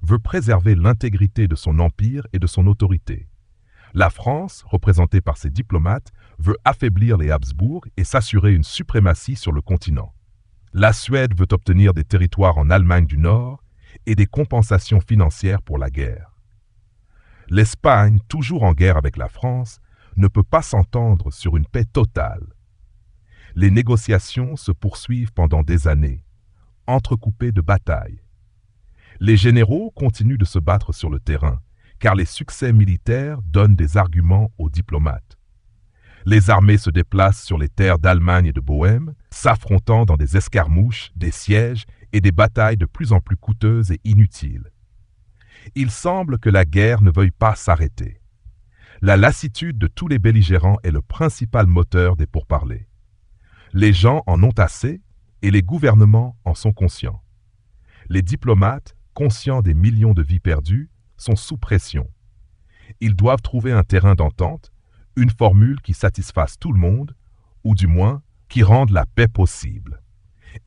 veut préserver l'intégrité de son empire et de son autorité. La France, représentée par ses diplomates, veut affaiblir les Habsbourg et s'assurer une suprématie sur le continent. La Suède veut obtenir des territoires en Allemagne du Nord et des compensations financières pour la guerre. L'Espagne, toujours en guerre avec la France, ne peut pas s'entendre sur une paix totale. Les négociations se poursuivent pendant des années, entrecoupées de batailles. Les généraux continuent de se battre sur le terrain, car les succès militaires donnent des arguments aux diplomates. Les armées se déplacent sur les terres d'Allemagne et de Bohême, s'affrontant dans des escarmouches, des sièges et des batailles de plus en plus coûteuses et inutiles. Il semble que la guerre ne veuille pas s'arrêter. La lassitude de tous les belligérants est le principal moteur des pourparlers. Les gens en ont assez et les gouvernements en sont conscients. Les diplomates, conscients des millions de vies perdues, sont sous pression. Ils doivent trouver un terrain d'entente, une formule qui satisfasse tout le monde, ou du moins qui rende la paix possible.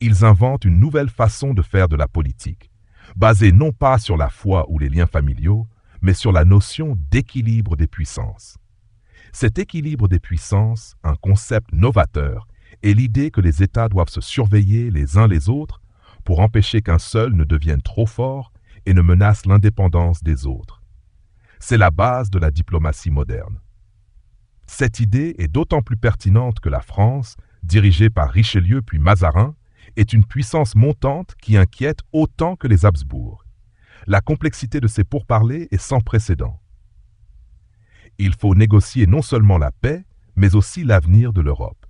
Ils inventent une nouvelle façon de faire de la politique, basée non pas sur la foi ou les liens familiaux, mais sur la notion d'équilibre des puissances. Cet équilibre des puissances, un concept novateur, est l'idée que les États doivent se surveiller les uns les autres pour empêcher qu'un seul ne devienne trop fort et ne menace l'indépendance des autres. C'est la base de la diplomatie moderne. Cette idée est d'autant plus pertinente que la France, dirigée par Richelieu puis Mazarin, est une puissance montante qui inquiète autant que les Habsbourg. La complexité de ces pourparlers est sans précédent. Il faut négocier non seulement la paix, mais aussi l'avenir de l'Europe.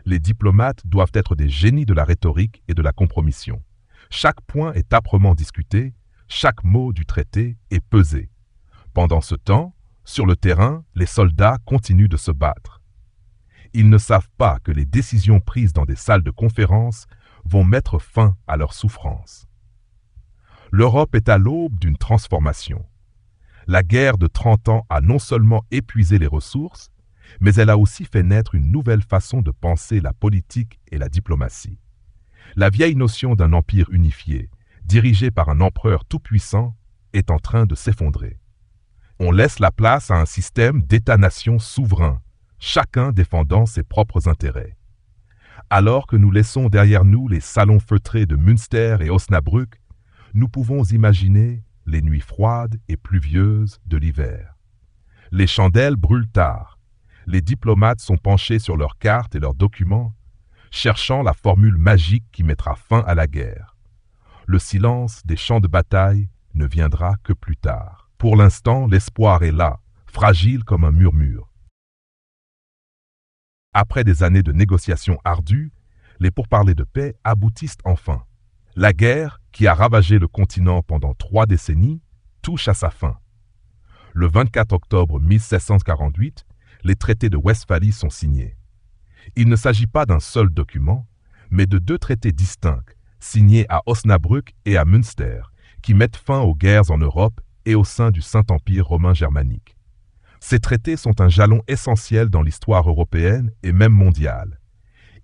Les diplomates doivent être des génies de la rhétorique et de la compromission. Chaque point est âprement discuté, chaque mot du traité est pesé. Pendant ce temps, sur le terrain, les soldats continuent de se battre. Ils ne savent pas que les décisions prises dans des salles de conférence vont mettre fin à leurs souffrances. L'Europe est à l'aube d'une transformation. La guerre de 30 ans a non seulement épuisé les ressources, mais elle a aussi fait naître une nouvelle façon de penser la politique et la diplomatie. La vieille notion d'un empire unifié, dirigé par un empereur tout-puissant, est en train de s'effondrer. On laisse la place à un système d'États-nations souverains, chacun défendant ses propres intérêts. Alors que nous laissons derrière nous les salons feutrés de Münster et Osnabrück, nous pouvons imaginer les nuits froides et pluvieuses de l'hiver. Les chandelles brûlent tard. Les diplomates sont penchés sur leurs cartes et leurs documents, cherchant la formule magique qui mettra fin à la guerre. Le silence des champs de bataille ne viendra que plus tard. Pour l'instant, l'espoir est là, fragile comme un murmure. Après des années de négociations ardues, les pourparlers de paix aboutissent enfin. La guerre, qui a ravagé le continent pendant 3 décennies, touche à sa fin. Le 24 octobre 1748, les traités de Westphalie sont signés. Il ne s'agit pas d'un seul document, mais de 2 traités distincts, signés à Osnabrück et à Münster, qui mettent fin aux guerres en Europe et au sein du Saint-Empire romain germanique. Ces traités sont un jalon essentiel dans l'histoire européenne et même mondiale.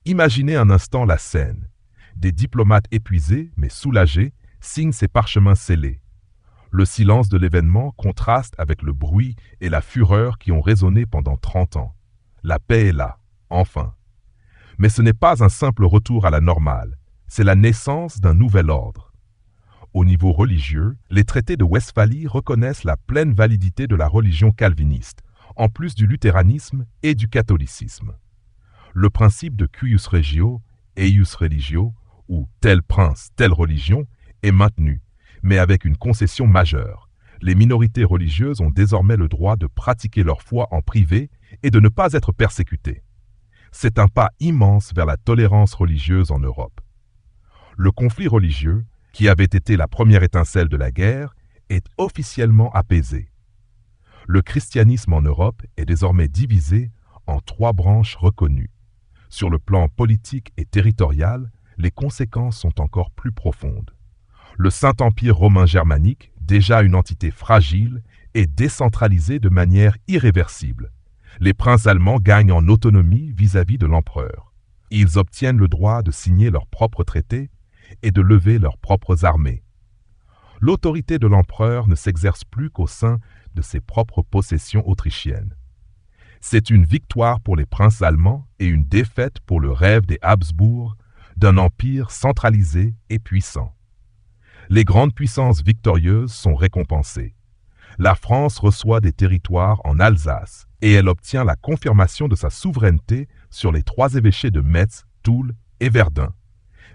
Imaginez un instant la scène. Des diplomates épuisés, mais soulagés, signent ces parchemins scellés. Le silence de l'événement contraste avec le bruit et la fureur qui ont résonné pendant 30 ans. La paix est là, enfin. Mais ce n'est pas un simple retour à la normale, c'est la naissance d'un nouvel ordre. Au niveau religieux, les traités de Westphalie reconnaissent la pleine validité de la religion calviniste, en plus du luthéranisme et du catholicisme. Le principe de cuius regio, eius religio, ou tel prince, telle religion, est maintenu, mais avec une concession majeure. Les minorités religieuses ont désormais le droit de pratiquer leur foi en privé et de ne pas être persécutées. C'est un pas immense vers la tolérance religieuse en Europe. Le conflit religieux, qui avait été la première étincelle de la guerre, est officiellement apaisé. Le christianisme en Europe est désormais divisé en 3 branches reconnues. Sur le plan politique et territorial, les conséquences sont encore plus profondes. Le Saint-Empire romain germanique, déjà une entité fragile, est décentralisé de manière irréversible. Les princes allemands gagnent en autonomie vis-à-vis de l'empereur. Ils obtiennent le droit de signer leurs propres traités et de lever leurs propres armées. L'autorité de l'empereur ne s'exerce plus qu'au sein de ses propres possessions autrichiennes. C'est une victoire pour les princes allemands et une défaite pour le rêve des Habsbourg d'un empire centralisé et puissant. Les grandes puissances victorieuses sont récompensées. La France reçoit des territoires en Alsace et elle obtient la confirmation de sa souveraineté sur les 3 évêchés de Metz, Toul et Verdun,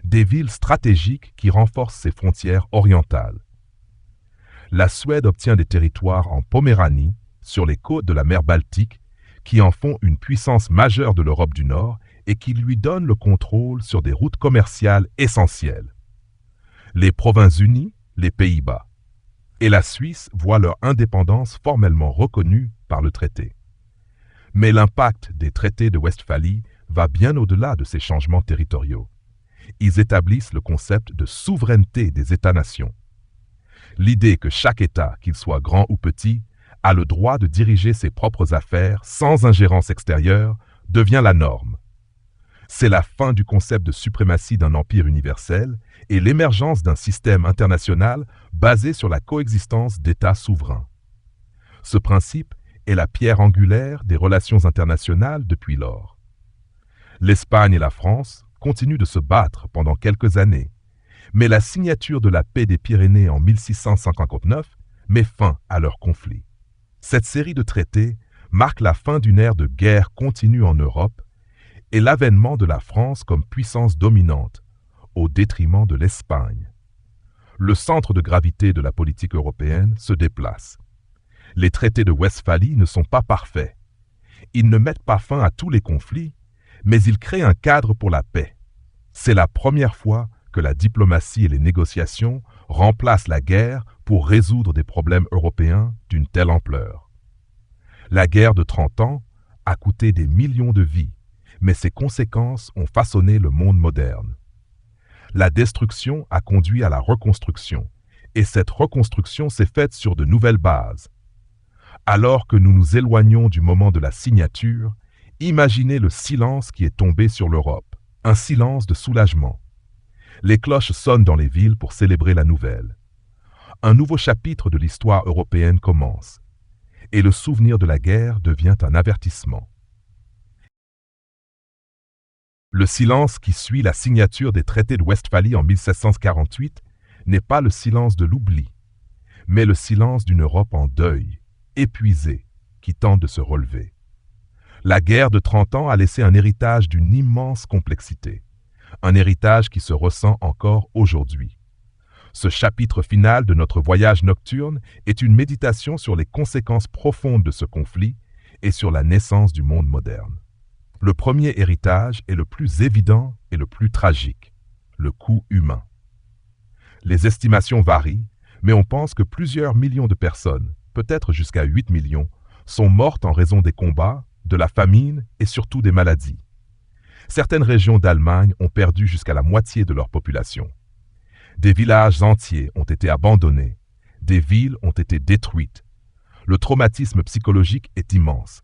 des villes stratégiques qui renforcent ses frontières orientales. La Suède obtient des territoires en Poméranie, sur les côtes de la mer Baltique, qui en font une puissance majeure de l'Europe du Nord et qui lui donnent le contrôle sur des routes commerciales essentielles. Les Provinces-Unies, les Pays-Bas et la Suisse voient leur indépendance formellement reconnue par le traité. Mais l'impact des traités de Westphalie va bien au-delà de ces changements territoriaux. Ils établissent le concept de souveraineté des États-nations. L'idée que chaque État, qu'il soit grand ou petit, a le droit de diriger ses propres affaires sans ingérence extérieure devient la norme. C'est la fin du concept de suprématie d'un empire universel et l'émergence d'un système international basé sur la coexistence d'États souverains. Ce principe est la pierre angulaire des relations internationales depuis lors. L'Espagne et la France continuent de se battre pendant quelques années, mais la signature de la paix des Pyrénées en 1659 met fin à leur conflit. Cette série de traités marque la fin d'une ère de guerre continue en Europe et l'avènement de la France comme puissance dominante, au détriment de l'Espagne. Le centre de gravité de la politique européenne se déplace. Les traités de Westphalie ne sont pas parfaits. Ils ne mettent pas fin à tous les conflits, mais ils créent un cadre pour la paix. C'est la première fois que la diplomatie et les négociations remplacent la guerre pour résoudre des problèmes européens d'une telle ampleur. La guerre de 30 ans a coûté des millions de vies, mais ses conséquences ont façonné le monde moderne. La destruction a conduit à la reconstruction, et cette reconstruction s'est faite sur de nouvelles bases. Alors que nous nous éloignons du moment de la signature, imaginez le silence qui est tombé sur l'Europe, un silence de soulagement. Les cloches sonnent dans les villes pour célébrer la nouvelle. Un nouveau chapitre de l'histoire européenne commence, et le souvenir de la guerre devient un avertissement. Le silence qui suit la signature des traités de Westphalie en 1748 n'est pas le silence de l'oubli, mais le silence d'une Europe en deuil, épuisée, qui tente de se relever. La guerre de 30 ans a laissé un héritage d'une immense complexité, un héritage qui se ressent encore aujourd'hui. Ce chapitre final de notre voyage nocturne est une méditation sur les conséquences profondes de ce conflit et sur la naissance du monde moderne. Le premier héritage est le plus évident et le plus tragique, le coût humain. Les estimations varient, mais on pense que plusieurs millions de personnes, peut-être jusqu'à 8 millions, sont mortes en raison des combats, de la famine et surtout des maladies. Certaines régions d'Allemagne ont perdu jusqu'à la moitié de leur population. Des villages entiers ont été abandonnés, des villes ont été détruites. Le traumatisme psychologique est immense.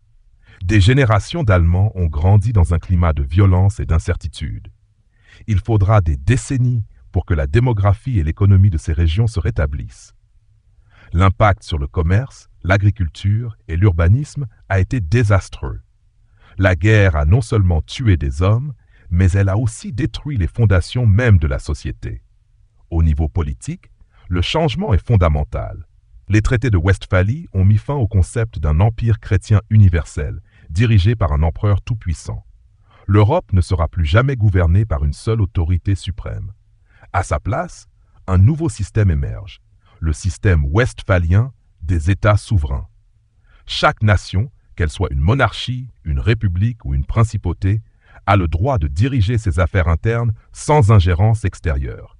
Des générations d'Allemands ont grandi dans un climat de violence et d'incertitude. Il faudra des décennies pour que la démographie et l'économie de ces régions se rétablissent. L'impact sur le commerce, l'agriculture et l'urbanisme a été désastreux. La guerre a non seulement tué des hommes, mais elle a aussi détruit les fondations même de la société. Au niveau politique, le changement est fondamental. Les traités de Westphalie ont mis fin au concept d'un empire chrétien universel, dirigé par un empereur tout-puissant. L'Europe ne sera plus jamais gouvernée par une seule autorité suprême. À sa place, un nouveau système émerge, le système westphalien des États souverains. Chaque nation, qu'elle soit une monarchie, une république ou une principauté, a le droit de diriger ses affaires internes sans ingérence extérieure.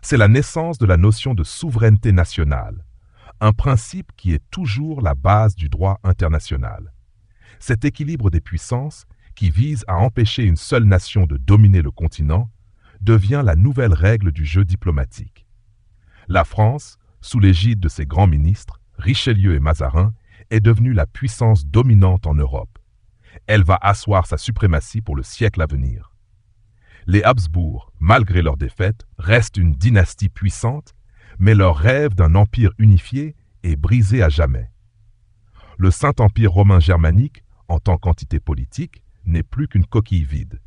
C'est la naissance de la notion de souveraineté nationale, un principe qui est toujours la base du droit international. Cet équilibre des puissances, qui vise à empêcher une seule nation de dominer le continent, devient la nouvelle règle du jeu diplomatique. La France, sous l'égide de ses grands ministres, Richelieu et Mazarin, est devenue la puissance dominante en Europe. Elle va asseoir sa suprématie pour le siècle à venir. Les Habsbourg, malgré leur défaite, restent une dynastie puissante, mais leur rêve d'un empire unifié est brisé à jamais. Le Saint-Empire romain germanique, en tant qu'entité politique, n'est plus qu'une coquille vide.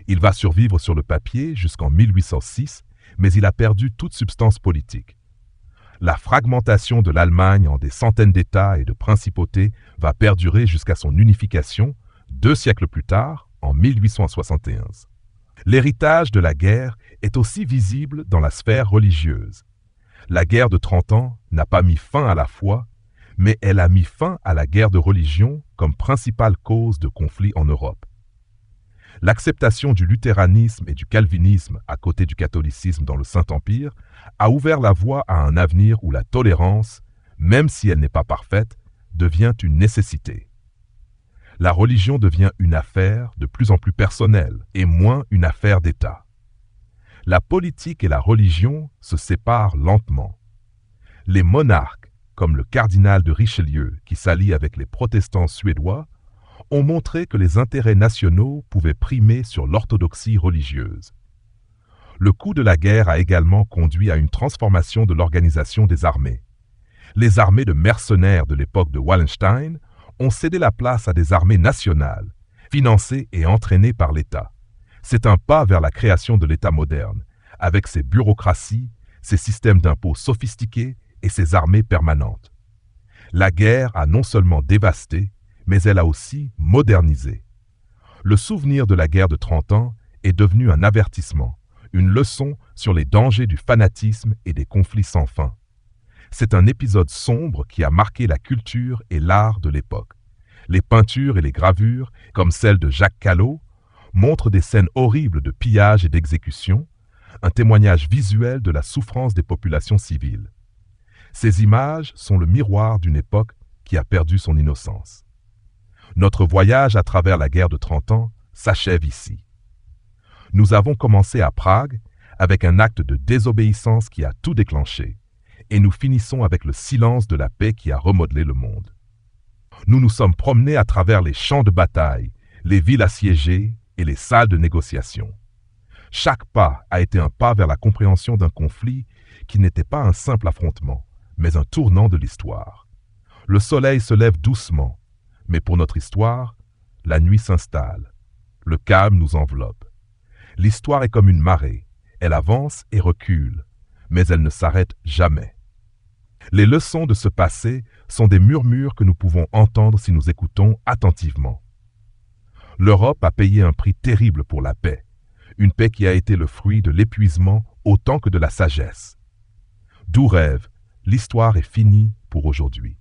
Il va survivre sur le papier jusqu'en 1806, mais il a perdu toute substance politique. La fragmentation de l'Allemagne en des centaines d'États et de principautés va perdurer jusqu'à son unification, 2 siècles plus tard, en 1871. L'héritage de la guerre est aussi visible dans la sphère religieuse. La guerre de 30 ans n'a pas mis fin à la foi, mais elle a mis fin à la guerre de religion comme principale cause de conflit en Europe. L'acceptation du luthéranisme et du calvinisme à côté du catholicisme dans le Saint-Empire a ouvert la voie à un avenir où la tolérance, même si elle n'est pas parfaite, devient une nécessité. La religion devient une affaire de plus en plus personnelle et moins une affaire d'État. La politique et la religion se séparent lentement. Les monarques, comme le cardinal de Richelieu qui s'allie avec les protestants suédois, ont montré que les intérêts nationaux pouvaient primer sur l'orthodoxie religieuse. Le coût de la guerre a également conduit à une transformation de l'organisation des armées. Les armées de mercenaires de l'époque de Wallenstein ont cédé la place à des armées nationales, financées et entraînées par l'État. C'est un pas vers la création de l'État moderne, avec ses bureaucraties, ses systèmes d'impôts sophistiqués et ses armées permanentes. La guerre a non seulement dévasté, mais elle a aussi modernisé. Le souvenir de la guerre de 30 ans est devenu un avertissement, une leçon sur les dangers du fanatisme et des conflits sans fin. C'est un épisode sombre qui a marqué la culture et l'art de l'époque. Les peintures et les gravures, comme celle de Jacques Callot, montrent des scènes horribles de pillage et d'exécution, un témoignage visuel de la souffrance des populations civiles. Ces images sont le miroir d'une époque qui a perdu son innocence. Notre voyage à travers la guerre de 30 ans s'achève ici. Nous avons commencé à Prague avec un acte de désobéissance qui a tout déclenché, et nous finissons avec le silence de la paix qui a remodelé le monde. Nous nous sommes promenés à travers les champs de bataille, les villes assiégées et les salles de négociation. Chaque pas a été un pas vers la compréhension d'un conflit qui n'était pas un simple affrontement, mais un tournant de l'histoire. Le soleil se lève doucement, mais pour notre histoire, la nuit s'installe. Le calme nous enveloppe. L'histoire est comme une marée. Elle avance et recule, mais elle ne s'arrête jamais. Les leçons de ce passé sont des murmures que nous pouvons entendre si nous écoutons attentivement. L'Europe a payé un prix terrible pour la paix, une paix qui a été le fruit de l'épuisement autant que de la sagesse. D'où rêve, l'histoire est finie pour aujourd'hui.